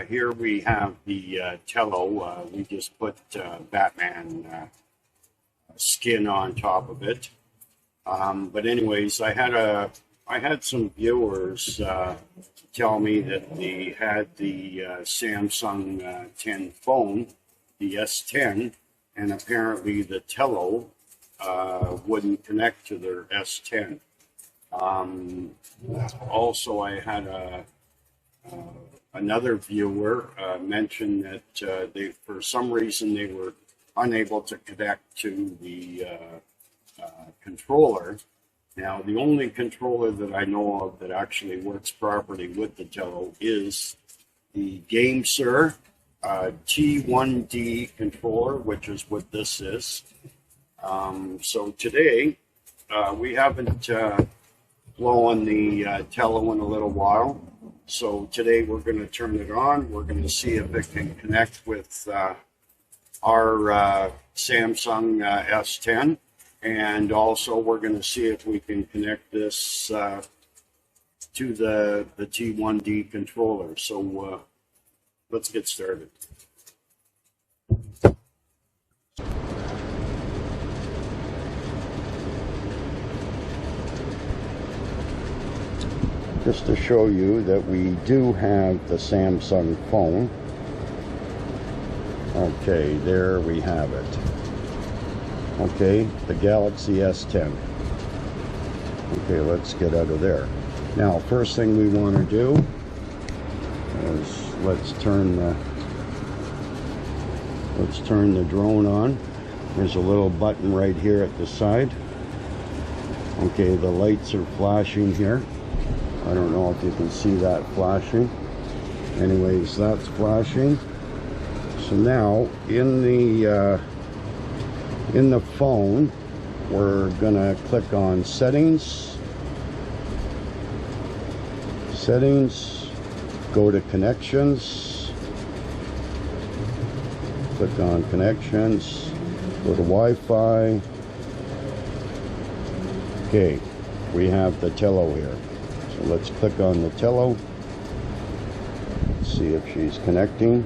Here we have the Tello. We just put Batman skin on top of it. But anyways, I had some viewers tell me that they had the Samsung 10 phone, the S10, and apparently the Tello wouldn't connect to their S10. Also, I had another viewer mention that they, for some reason, they were unable to connect to the controller. Now, the only controller that I know of that actually works properly with the Tello is the GameSir T1D controller, which is what this is. So today, we haven't blown the Tello in a little while. So today we're going to turn it on. We're going to see if it can connect with our Samsung S10. And also we're going to see if we can connect this to the T1D controller. So let's get started. Just to show you that we do have the Samsung phone. Okay, there we have it. Okay, the Galaxy S10. Okay, let's get out of there. Now, first thing we want to do is let's turn the drone on. There's a little button right here at the side. Okay, the lights are flashing here. I don't know if you can see that flashing. Anyways, that's flashing. So now in the phone, we're gonna click on settings, go to connections, click on connections, go to Wi-Fi. Okay, we have the Tello here. So let's click on the Tello, see if she's connecting.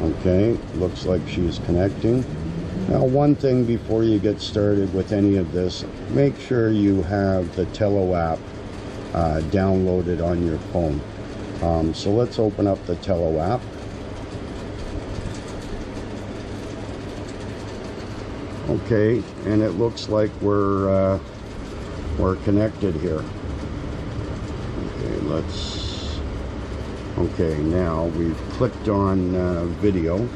Okay, looks like she's connecting. Now, one thing before you get started with any of this, make sure you have the Tello app downloaded on your phone. So let's open up the Tello app. Okay, and it looks like we're connected here. Okay, okay, now we've clicked on video,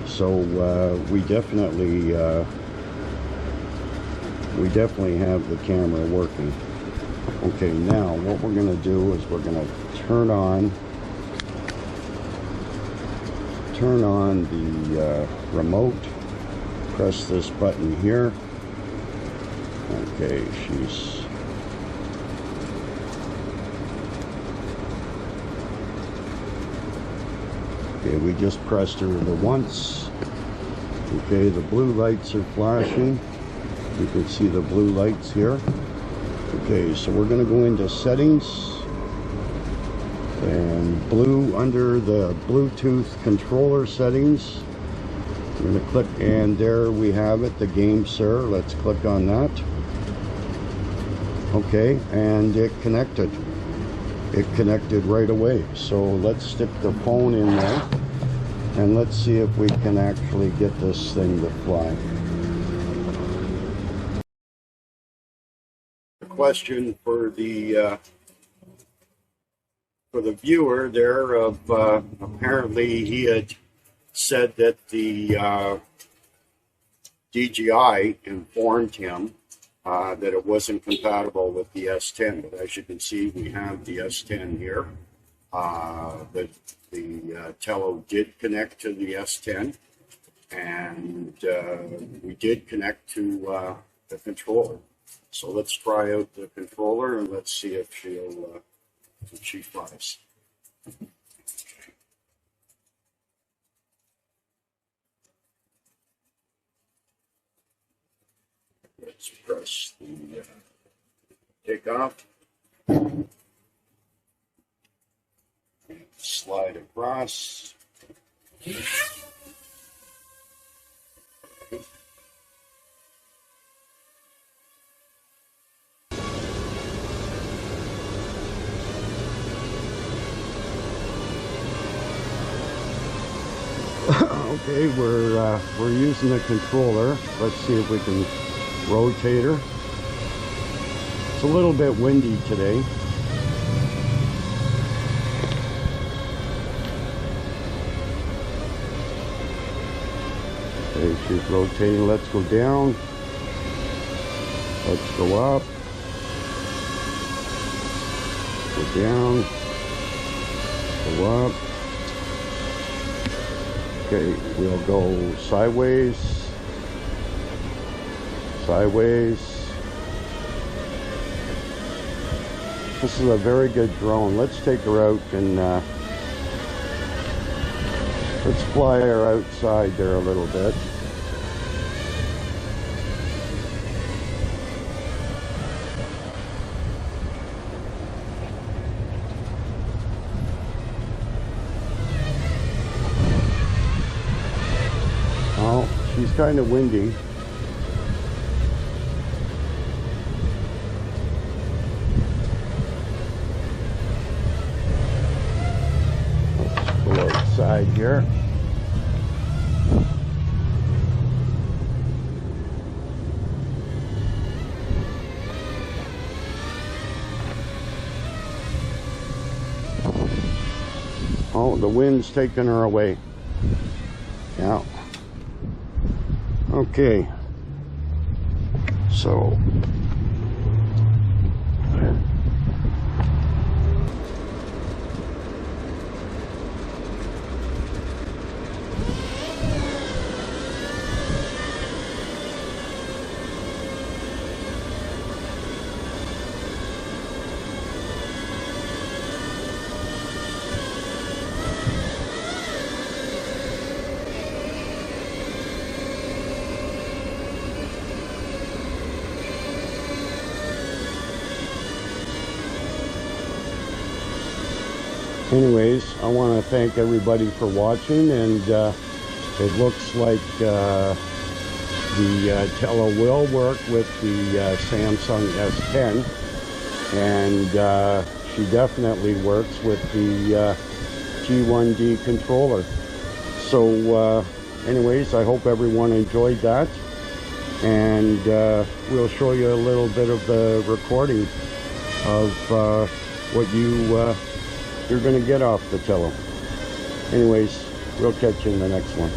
so we definitely have the camera working. Okay, now what we're going to do is we're going to turn on the remote. Press this button here. Okay, okay, we just pressed her the once. Okay, the blue lights are flashing. You can see the blue lights here. Okay, so we're going to go into settings and blue under the Bluetooth controller settings. We're going to click, and there we have it, the GameSir. Let's click on that. Okay, and it connected. It connected right away. So let's stick the phone in there and let's see if we can actually get this thing to fly. A question for the viewer there of apparently he had said that the DJI informed him that it wasn't compatible with the S10, but as you can see, we have the S10 here. The Tello did connect to the S10, and we did connect to the controller. So let's try out the controller and let's see if she flies. Let's press the take off, slide across. Okay, we're using the controller. Let's see if we can rotate her. It's a little bit windy today. Okay, she's rotating. Let's go down. Let's go up. Go down. Go up. Okay, we'll go sideways, sideways. This is a very good drone. Let's take her out and let's fly her outside there a little bit. Oh, she's kind of windy. Let's go outside here. Oh, the wind's taking her away. Yeah. Okay, so anyways, I want to thank everybody for watching, and it looks like the Tello will work with the Samsung S10, and she definitely works with the T1D controller. So anyways, I hope everyone enjoyed that, and we'll show you a little bit of the recording of what you're going to get off the Tello. Anyways, we'll catch you in the next one.